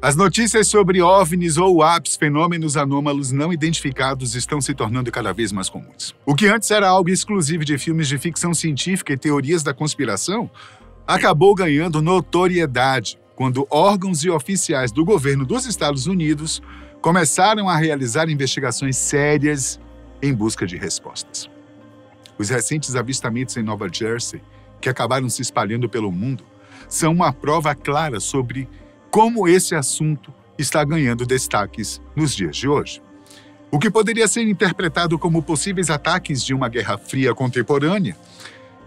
As notícias sobre OVNIs ou UAPs, fenômenos anômalos não identificados, estão se tornando cada vez mais comuns. O que antes era algo exclusivo de filmes de ficção científica e teorias da conspiração, acabou ganhando notoriedade quando órgãos e oficiais do governo dos Estados Unidos começaram a realizar investigações sérias em busca de respostas. Os recentes avistamentos em Nova Jersey, que acabaram se espalhando pelo mundo, são uma prova clara sobre como esse assunto está ganhando destaques nos dias de hoje. O que poderia ser interpretado como possíveis ataques de uma Guerra Fria contemporânea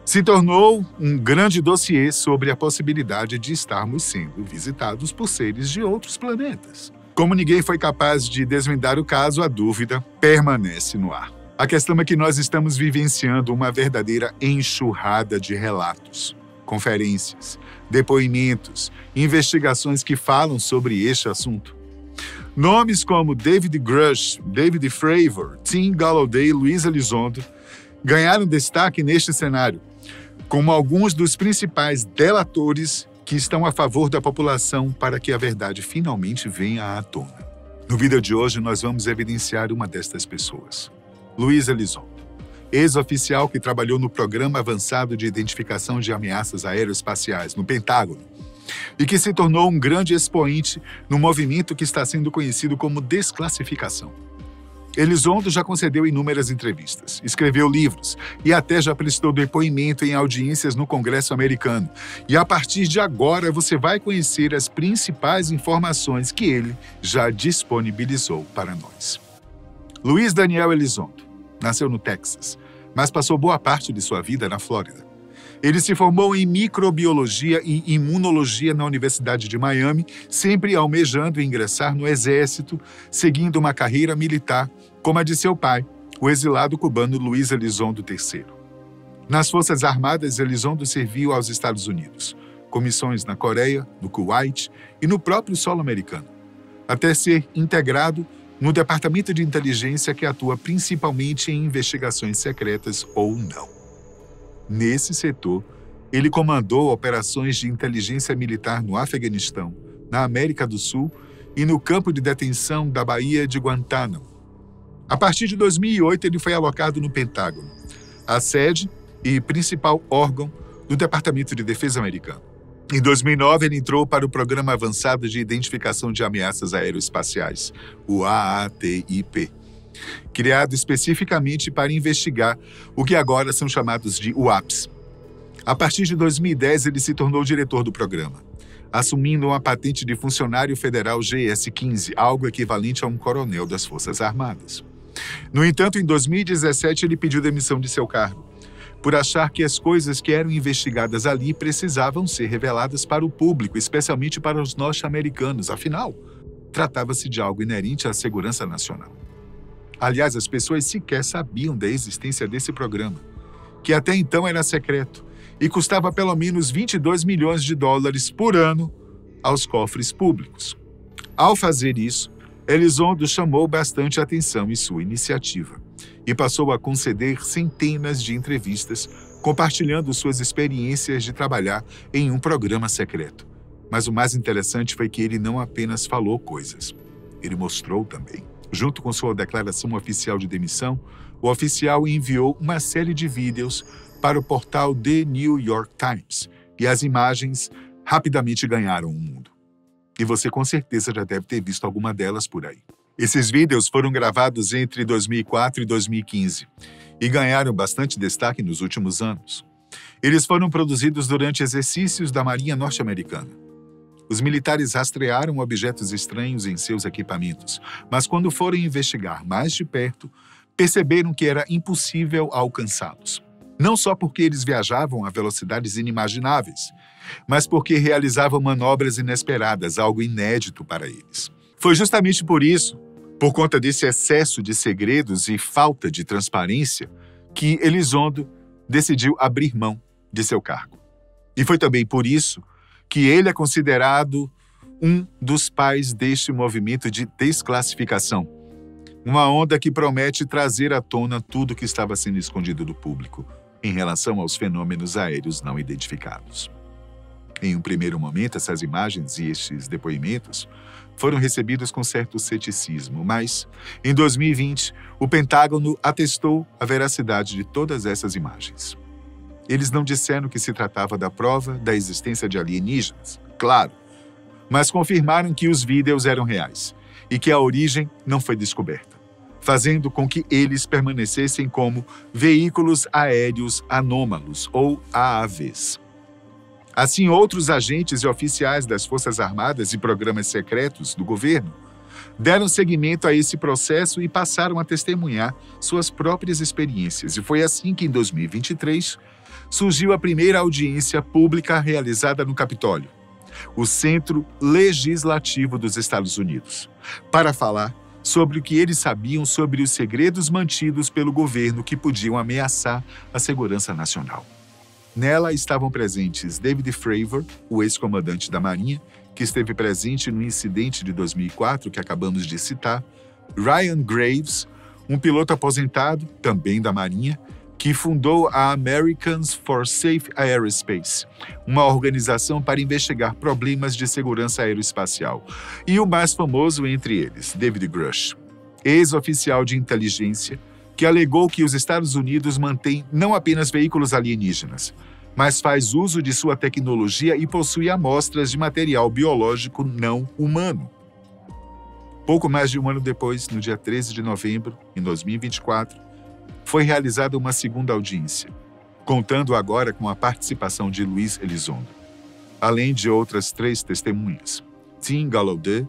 se tornou um grande dossiê sobre a possibilidade de estarmos sendo visitados por seres de outros planetas. Como ninguém foi capaz de desvendar o caso, a dúvida permanece no ar. A questão é que nós estamos vivenciando uma verdadeira enxurrada de relatos, conferências, depoimentos, investigações que falam sobre este assunto. Nomes como David Grush, David Fravor, Tim Gallaudet e Luiz Elizondo ganharam destaque neste cenário, como alguns dos principais delatores que estão a favor da população para que a verdade finalmente venha à tona. No vídeo de hoje, nós vamos evidenciar uma destas pessoas. Luiz Elizondo, ex-oficial que trabalhou no Programa Avançado de Identificação de Ameaças Aeroespaciais, no Pentágono, e que se tornou um grande expoente no movimento que está sendo conhecido como desclassificação. Elizondo já concedeu inúmeras entrevistas, escreveu livros e até já prestou depoimento em audiências no Congresso americano. E a partir de agora você vai conhecer as principais informações que ele já disponibilizou para nós. Luiz Daniel Elizondo nasceu no Texas, mas passou boa parte de sua vida na Flórida. Ele se formou em microbiologia e imunologia na Universidade de Miami, sempre almejando ingressar no Exército, seguindo uma carreira militar como a de seu pai, o exilado cubano Luiz Elizondo III. Nas Forças Armadas, Elizondo serviu aos Estados Unidos, com missões na Coreia, no Kuwait e no próprio solo americano, até ser integrado no Departamento de Inteligência que atua principalmente em investigações secretas ou não. Nesse setor, ele comandou operações de inteligência militar no Afeganistão, na América do Sul e no campo de detenção da Baía de Guantánamo. A partir de 2008, ele foi alocado no Pentágono, a sede e principal órgão do Departamento de Defesa americano. Em 2009, ele entrou para o Programa Avançado de Identificação de Ameaças Aeroespaciais, o AATIP, criado especificamente para investigar o que agora são chamados de UAPs. A partir de 2010, ele se tornou diretor do programa, assumindo uma patente de funcionário federal GS-15, algo equivalente a um coronel das Forças Armadas. No entanto, em 2017, ele pediu demissão de seu cargo, por achar que as coisas que eram investigadas ali precisavam ser reveladas para o público, especialmente para os norte-americanos. Afinal, tratava-se de algo inerente à segurança nacional. Aliás, as pessoas sequer sabiam da existência desse programa, que até então era secreto e custava pelo menos 22 milhões de dólares por ano aos cofres públicos. Ao fazer isso, Elizondo chamou bastante atenção em sua iniciativa e passou a conceder centenas de entrevistas, compartilhando suas experiências de trabalhar em um programa secreto. Mas o mais interessante foi que ele não apenas falou coisas, ele mostrou também. Junto com sua declaração oficial de demissão, o oficial enviou uma série de vídeos para o portal The New York Times, e as imagens rapidamente ganharam o mundo. E você com certeza já deve ter visto alguma delas por aí. Esses vídeos foram gravados entre 2004 e 2015 e ganharam bastante destaque nos últimos anos. Eles foram produzidos durante exercícios da Marinha Norte-Americana. Os militares rastrearam objetos estranhos em seus equipamentos, mas quando foram investigar mais de perto, perceberam que era impossível alcançá-los. Não só porque eles viajavam a velocidades inimagináveis, mas porque realizavam manobras inesperadas, algo inédito para eles. Foi justamente por isso, por conta desse excesso de segredos e falta de transparência, que Elizondo decidiu abrir mão de seu cargo. E foi também por isso que ele é considerado um dos pais deste movimento de desclassificação, uma onda que promete trazer à tona tudo que estava sendo escondido do público em relação aos fenômenos aéreos não identificados. Em um primeiro momento, essas imagens e estes depoimentos foram recebidos com certo ceticismo, mas, em 2020, o Pentágono atestou a veracidade de todas essas imagens. Eles não disseram que se tratava da prova da existência de alienígenas, claro, mas confirmaram que os vídeos eram reais e que a origem não foi descoberta, fazendo com que eles permanecessem como veículos aéreos anômalos, ou AAVs. Assim, outros agentes e oficiais das Forças Armadas e programas secretos do governo deram seguimento a esse processo e passaram a testemunhar suas próprias experiências. E foi assim que, em 2023, surgiu a primeira audiência pública realizada no Capitólio, o Centro Legislativo dos Estados Unidos, para falar sobre o que eles sabiam sobre os segredos mantidos pelo governo que podiam ameaçar a segurança nacional. Nela estavam presentes David Fravor, o ex-comandante da Marinha, que esteve presente no incidente de 2004 que acabamos de citar, Ryan Graves, um piloto aposentado, também da Marinha, que fundou a Americans for Safe Aerospace, uma organização para investigar problemas de segurança aeroespacial, e o mais famoso entre eles, David Grush, ex-oficial de inteligência, que alegou que os Estados Unidos mantêm não apenas veículos alienígenas, mas faz uso de sua tecnologia e possui amostras de material biológico não humano. Pouco mais de um ano depois, no dia 13 de novembro, em 2024, foi realizada uma segunda audiência, contando agora com a participação de Luiz Elizondo, além de outras 3 testemunhas, Tim Gallaudet,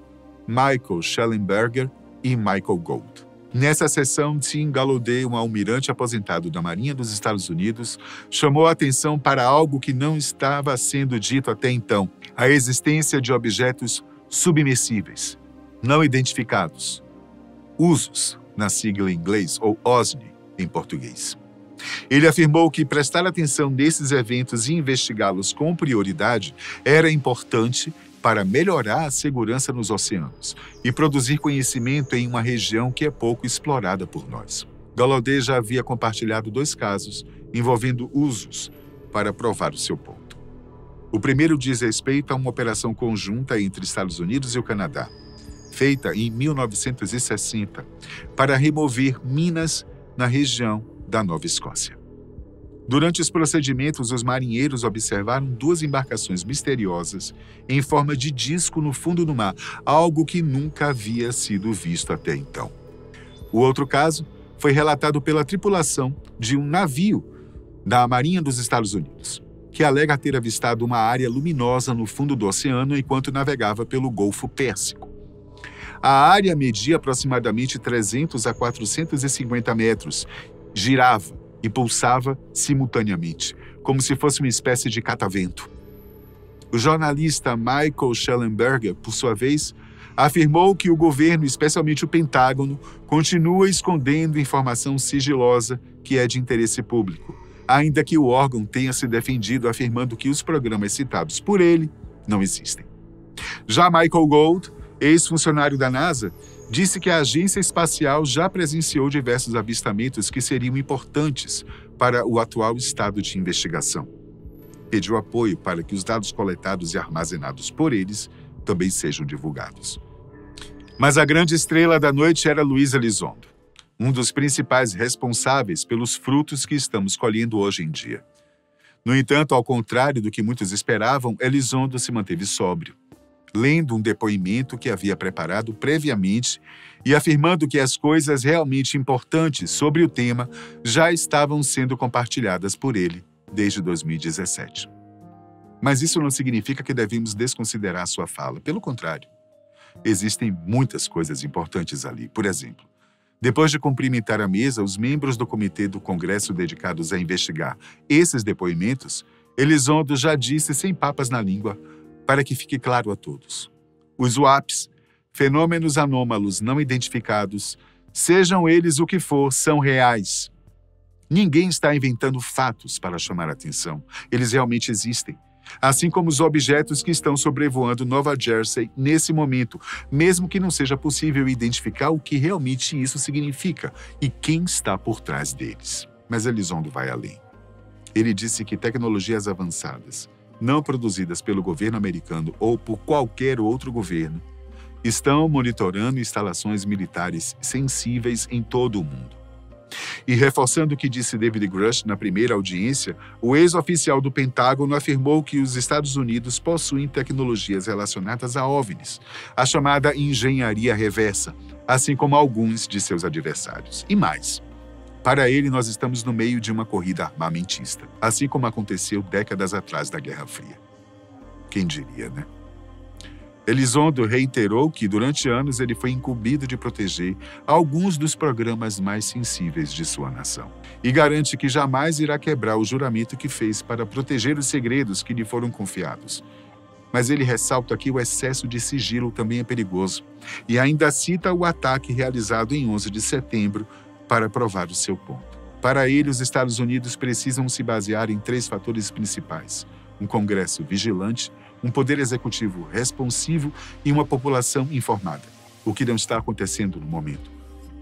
Michael Schellenberger e Michael Gold. Nessa sessão, Tim Gallaudet, um almirante aposentado da Marinha dos Estados Unidos, chamou a atenção para algo que não estava sendo dito até então: a existência de objetos submersíveis, não identificados, USOs, na sigla em inglês, ou OSNI, em português. Ele afirmou que prestar atenção nesses eventos e investigá-los com prioridade era importante para melhorar a segurança nos oceanos e produzir conhecimento em uma região que é pouco explorada por nós. Gallaudet já havia compartilhado 2 casos envolvendo usos para provar o seu ponto. O primeiro diz respeito a uma operação conjunta entre Estados Unidos e o Canadá, feita em 1960 para remover minas na região da Nova Escócia. Durante os procedimentos, os marinheiros observaram 2 embarcações misteriosas em forma de disco no fundo do mar, algo que nunca havia sido visto até então. O outro caso foi relatado pela tripulação de um navio da Marinha dos Estados Unidos, que alega ter avistado uma área luminosa no fundo do oceano enquanto navegava pelo Golfo Pérsico. A área media aproximadamente 300 a 450 metros, girava e pulsava simultaneamente, como se fosse uma espécie de catavento. O jornalista Michael Schellenberger, por sua vez, afirmou que o governo, especialmente o Pentágono, continua escondendo informação sigilosa que é de interesse público, ainda que o órgão tenha se defendido afirmando que os programas citados por ele não existem. Já Michael Gold, ex-funcionário da NASA, disse que a agência espacial já presenciou diversos avistamentos que seriam importantes para o atual estado de investigação. Pediu apoio para que os dados coletados e armazenados por eles também sejam divulgados. Mas a grande estrela da noite era Luiz Elizondo, um dos principais responsáveis pelos frutos que estamos colhendo hoje em dia. No entanto, ao contrário do que muitos esperavam, Elizondo se manteve sóbrio, lendo um depoimento que havia preparado previamente e afirmando que as coisas realmente importantes sobre o tema já estavam sendo compartilhadas por ele desde 2017. Mas isso não significa que devemos desconsiderar sua fala. Pelo contrário, existem muitas coisas importantes ali. Por exemplo, depois de cumprimentar a mesa, os membros do comitê do Congresso dedicados a investigar esses depoimentos, Elizondo já disse sem papas na língua, para que fique claro a todos: os UAPs, fenômenos anômalos não identificados, sejam eles o que for, são reais. Ninguém está inventando fatos para chamar a atenção. Eles realmente existem. Assim como os objetos que estão sobrevoando Nova Jersey nesse momento, mesmo que não seja possível identificar o que realmente isso significa e quem está por trás deles. Mas Elizondo vai além. Ele disse que tecnologias avançadas, não produzidas pelo governo americano ou por qualquer outro governo, estão monitorando instalações militares sensíveis em todo o mundo. E reforçando o que disse David Grush na primeira audiência, o ex-oficial do Pentágono afirmou que os Estados Unidos possuem tecnologias relacionadas a OVNIs, a chamada engenharia reversa, assim como alguns de seus adversários. E mais, para ele nós estamos no meio de uma corrida armamentista, assim como aconteceu décadas atrás da Guerra Fria. Quem diria, né? Elizondo reiterou que, durante anos, ele foi incumbido de proteger alguns dos programas mais sensíveis de sua nação. E garante que jamais irá quebrar o juramento que fez para proteger os segredos que lhe foram confiados. Mas ele ressalta que o excesso de sigilo também é perigoso e ainda cita o ataque realizado em 11 de setembro para provar o seu ponto. Para ele, os Estados Unidos precisam se basear em 3 fatores principais: um Congresso vigilante, um poder executivo responsivo e uma população informada, o que não está acontecendo no momento.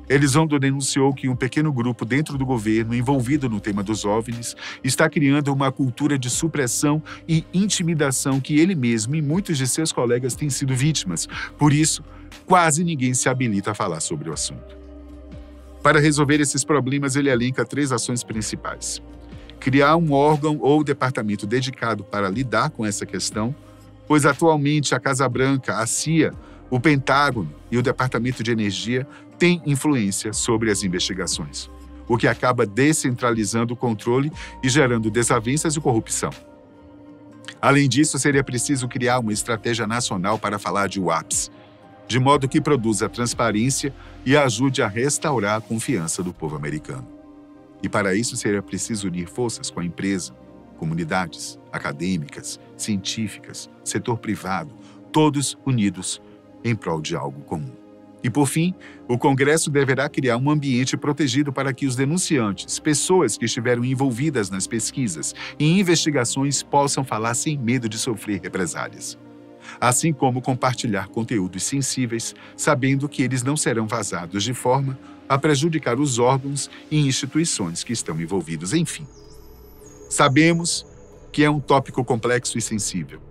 Elizondo denunciou que um pequeno grupo dentro do governo envolvido no tema dos OVNIs está criando uma cultura de supressão e intimidação que ele mesmo e muitos de seus colegas têm sido vítimas. Por isso, quase ninguém se habilita a falar sobre o assunto. Para resolver esses problemas, ele elenca 3 ações principais: criar um órgão ou departamento dedicado para lidar com essa questão, pois atualmente a Casa Branca, a CIA, o Pentágono e o Departamento de Energia têm influência sobre as investigações, o que acaba descentralizando o controle e gerando desavenças e corrupção. Além disso, seria preciso criar uma estratégia nacional para falar de UAPs, de modo que produza transparência e ajude a restaurar a confiança do povo americano. E para isso seria preciso unir forças com a empresa, comunidades acadêmicas, científicas, setor privado, todos unidos em prol de algo comum. E, por fim, o Congresso deverá criar um ambiente protegido para que os denunciantes, pessoas que estiveram envolvidas nas pesquisas e investigações, possam falar sem medo de sofrer represálias. Assim como compartilhar conteúdos sensíveis, sabendo que eles não serão vazados de forma a prejudicar os órgãos e instituições que estão envolvidos. Enfim, sabemos que é um tópico complexo e sensível,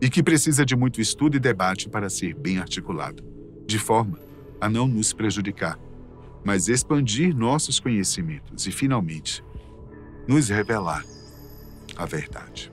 e que precisa de muito estudo e debate para ser bem articulado, de forma a não nos prejudicar, mas expandir nossos conhecimentos e, finalmente, nos revelar a verdade.